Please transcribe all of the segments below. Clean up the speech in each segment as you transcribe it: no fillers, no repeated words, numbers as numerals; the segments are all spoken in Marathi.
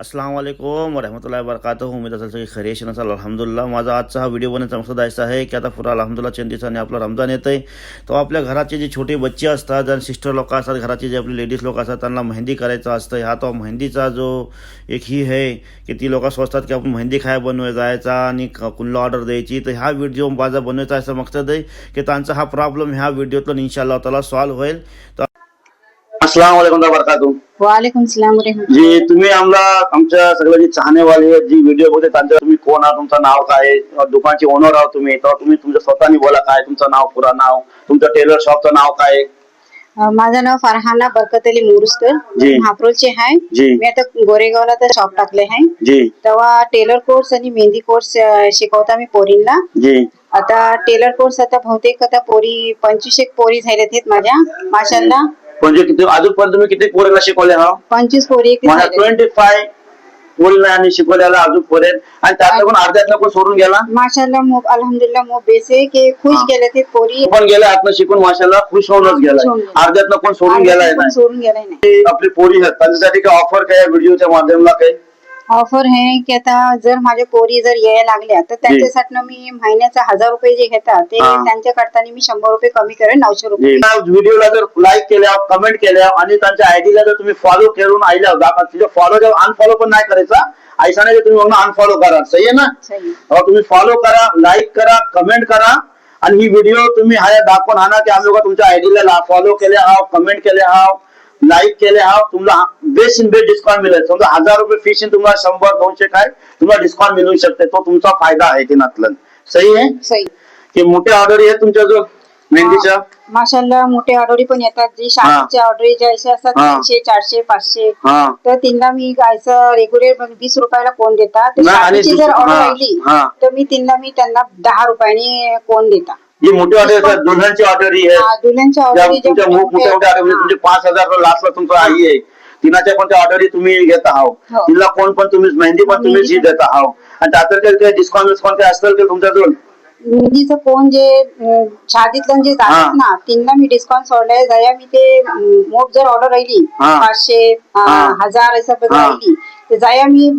अस्सलाम वालेकुम वरहमतुल्लाहि वबरकातुहू. उम्मीद असेल सगळी खरी असेल नसाल. अल्हम्दुलिल्लाह. माझा आजचा हा व्हिडिओ बनवण्याचा मकसद असा आहे की आता पुरा अल्हम्दुलिल्लाह 3 दिवसांनी आपला रमजान येतं आहे. तो आपल्या घराचे जे छोटे बच्चे असतात आणि सिस्टर लोक असतात, घराचे जे आपले लेडीज लोक असतात, त्यांना मेहंदी करायचं असतं. हा तो मेहंदीचा जो एक ही आहे की ती लोक सोचतात की आपण मेहंदी खाय बनवायला जायचा आणि कुणाला ऑर्डर द्यायची. तर हा व्हिडिओ माझा बनवायचा असा मकसद आहे की त्यांचा हा प्रॉब्लेम ह्या व्हिडिओतून इंशाअल्लाह ताला सॉल्व्ह होईल. तर अस्सलाम वालेकुम वबरकातुहू. वालेकुम सलाम जी तुम्ही आमच्या सगळ्या जे चाहनेवाले आहेत, जी व्हिडिओ बघते त्यांच्या तुम्ही कोण आहात, तुमचं नाव काय आहे, दुकानचे ओनर आहात तुम्ही, तर तुम्ही तुमच्या स्वतःनी बोला. काय तुमचं नाव, पुरा नाव, तुमचं टेलर शॉपचं नाव काय आहे? माझं नाव फरहाना बरकत अली मुरुस्कर, जी. महाप्रोलचे आहे. जी. मी आता गोरेगावला तर शॉप टाकले आहे. जी तेव्हा टेलर कोर्स आणि मेहंदी कोर्स शिकवता मी पोरींना. जी आता टेलर कोर्स आता बहुतेक आता पोरी 25 पोरी झाल्यात आहेत माझ्या, माशाल्लाह. म्हणजे किती अजूनपर्यंत तुम्ही किती पोरीला शिकवले? हा 25 पोरी मला 25 पोरीला आणि शिकवलेला अजूनपर्यंत, आणि त्यातलं पण अर्ध्यातलं पण सोडून गेला. माशाल्लाह. अल्हम्दुलिल्लाह मो बेसे के खुश गेले ते पोरी. पण गेल्या आतनं शिकून माशाल्लाह खुश होऊनच गेलाय. अर्ध्यातलं पण सोडून गेलाय नाही. सोडून गेलाय नाही. आपली पोरी आहेत त्यांच्यासाठी काय ऑफर काय व्हिडिओच्या माध्यमाला काही ऑफर आहे की आता जर माझ्या पोरी जर यायला लागल्या तर त्यांच्यासाठी मी महिन्याचा 1000 रुपये जे घेतात ते त्यांच्या करता मी 100 रुपये कमी करेन, 900 रुपये. व्हिडिओला जर लाईक केल्या, कमेंट केल्या आणि त्यांच्या आयडीला जर तुम्ही फॉलो करून आयला तिथे फॉलो अनफॉलो पण नाही करायचा. ऐसा नाही तुम्ही मग अनफॉलो करा. सही आहे ना? तुम्ही फॉलो करा, लाईक करा, कमेंट करा आणि ही व्हिडिओ तुम्ही दाखवून आणा की आम्ही लोक तुमच्या आयडीला फॉलो केले आहात, कमेंट केले आहात, लाईक केले आहात. तुम्हाला बेस्ट इन बेस्ट डिस्काउंट मिळेल. समजा 1000 रुपये फीस तुम्हाला 100-200 काय तुम्हाला डिस्काउंट मिळू शकते. तो तुमचा फायदा आहे ते नातलं. सही आहे? सही. की मोठे ऑर्डर आहे तुमच्या जो मेहंदीच्या? माशाल्लाह मोठे ऑर्डरी पण येतात. जी शाळेच्या ऑर्डरी जे असतात 300, 400, 500, तर त्यांना मी गायचं रेग्युलर 20 रुपयाला कोण देतात. शाळेची जर ऑर्डर राहिली तर मी त्यांना 10 रुपयाने कोण देतात. जी मोठी ऑर्डर दुल्हनची ऑर्डर ही आहे. दुल्हनच्या ऑर्डरी तुमच्या मोठ्या मोठ्या ऑर्डर तुमचे 5000 लास्टला तुमचा आई आहे, तिनाच्या पण त्या ऑर्डरी तुम्ही घेत आहात. तिला कोण पण तुम्ही मेहंदी पण तुम्ही देत आहात. आणि त्यातलं काही डिस्काउंट काय असतं की तुमच्याजवळ? मेहंदीचं कोण जे शादीतलं जे जातात ना त्यांना मी डिस्काउंट सोडलाय. जया मी ते मोठ जर ऑर्डर राहिली 500, 1000 असं राहिली तर जया मी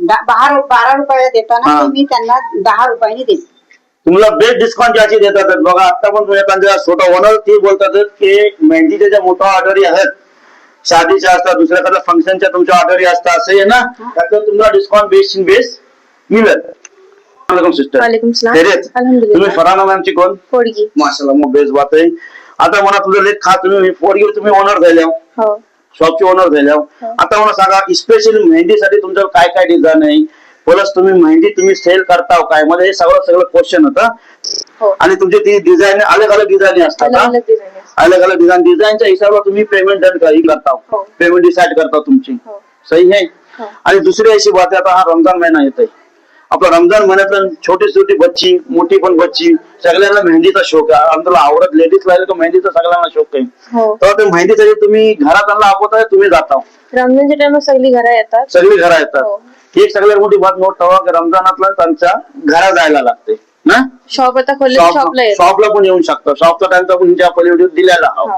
12 रुपयाला देताना मी त्यांना 10 रुपयाने देते. तुम्हाला बेस्ट डिस्काउंट ज्याची देतात बघा. आता पण तुम्ही त्यांच्या छोटा ओनर ते बोलतात की मेहंदीच्या ज्या मोठ्या ऑर्डरी आहेत, शादीच्या असतात, दुसऱ्या फंक्शनच्या तुमच्या ऑर्डरी असतात, असं आहे ना, त्यातून तुम्हाला डिस्काउंट बेस्ट इन बेस्ट मिळेल. सिस्टर तुम्ही फरहाना मॅमची कोण पोरगी? माशाल्लाह मग बेस्ट बात आहे. आता मला तुझं लेख खा तुम्ही पोरगी तुम्ही ओनर झाल्या, शॉपचे ओनर झाल्या. आता मला सांगा स्पेशली मेहंदीसाठी तुमचं काय काय डिझाईन आहे, प्लस तुम्ही मेहंदी तुम्ही सेल करता काय, मध्ये हे सगळं क्वेश्चन होतं. आणि तुमची ती डिझाईन अलग अलग डिझाईन असतात. अलग अलग डिझाईनच्या हिसाबाला तुम्ही पेमेंट करता, पेमेंट डिसाइड करता तुमची. सही आहे. आणि दुसरी अशी बात आहे, आता हा रमजान महिना येतोय. आपला रमजान महिन्यातलं छोटी छोटी बच्ची, मोठी पण बच्ची, सगळ्यांना मेहंदीचा शौक आहे. आमच्याला आवडत लेडीज लागले तर मेहंदीचा सगळ्यांना शौक आहे. तर ते मेहंदीसाठी तुम्ही घरात आणला तुम्ही जाता रमजानच्या टाइम सगळी घरा येतात. सगळी घरा येतात. एक सगळ्यात मोठी बात नोट ठेवा की रमजानातला त्यांच्या घरा जायला लागते ना. शॉप आता शॉपला पण येऊ शकतो. शॉपचा टाइम आपण व्हिडिओ दिलेला आहोत.